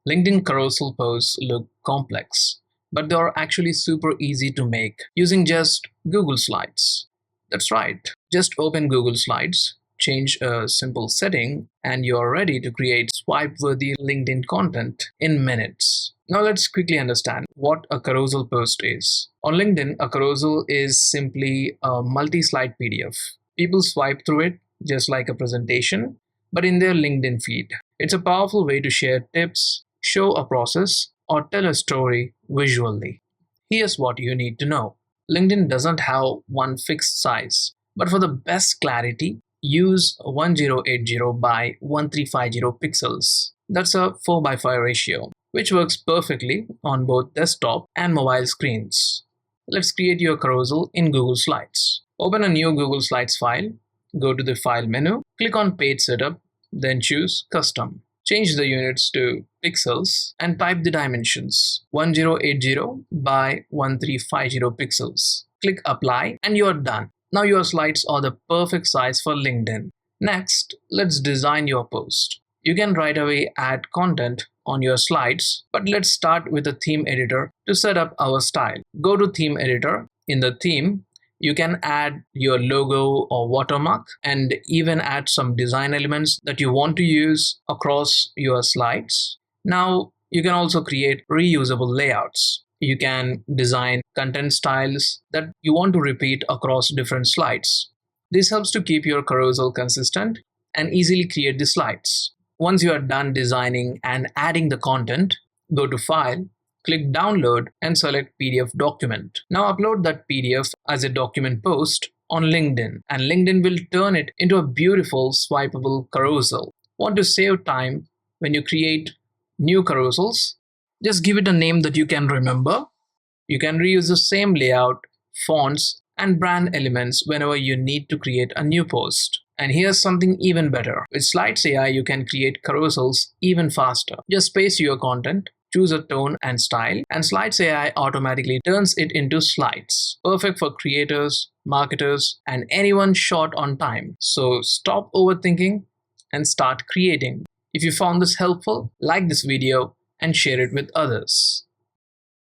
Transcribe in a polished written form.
LinkedIn carousel posts look complex, but they are actually super easy to make using just Google Slides. That's right, just open Google Slides, change a simple setting, and you are ready to create swipe-worthy LinkedIn content in minutes. Now let's quickly understand what a carousel post is. On LinkedIn, a carousel is simply a multi-slide PDF. People swipe through it just like a presentation, but in their LinkedIn feed. It's a powerful way to share tips, show a process, or tell a story visually. Here's what you need to know. LinkedIn doesn't have one fixed size, but for the best clarity, use 1080 by 1350 pixels. That's a 4 by 5 ratio, which works perfectly on both desktop and mobile screens. Let's create your carousel in Google Slides. Open a new Google Slides file, go to the File menu, click on Page Setup, then choose Custom. Change the units to pixels and type the dimensions 1080 by 1350 pixels. Click Apply and you are done. Now your slides are the perfect size for LinkedIn. Next, let's design your post. You can right away add content on your slides, but let's start with a theme editor to set up our style. Go to Theme Editor. In the theme, you can add your logo or watermark and even add some design elements that you want to use across your slides. Now, you can also create reusable layouts. You can design content styles that you want to repeat across different slides. This helps to keep your carousel consistent and easily create the slides. Once you are done designing and adding the content, go to File, click Download and select PDF document. Now upload that PDF as a document post on LinkedIn, and LinkedIn will turn it into a beautiful swipeable carousel. Want to save time when you create new carousels? Just give it a name that you can remember. You can reuse the same layout, fonts, and brand elements whenever you need to create a new post. And here's something even better. With SlidesAI, you can create carousels even faster. Just space your content, choose a tone and style, and SlidesAI automatically turns it into slides. Perfect for creators, marketers, and anyone short on time. So stop overthinking and start creating. If you found this helpful, like this video and share it with others.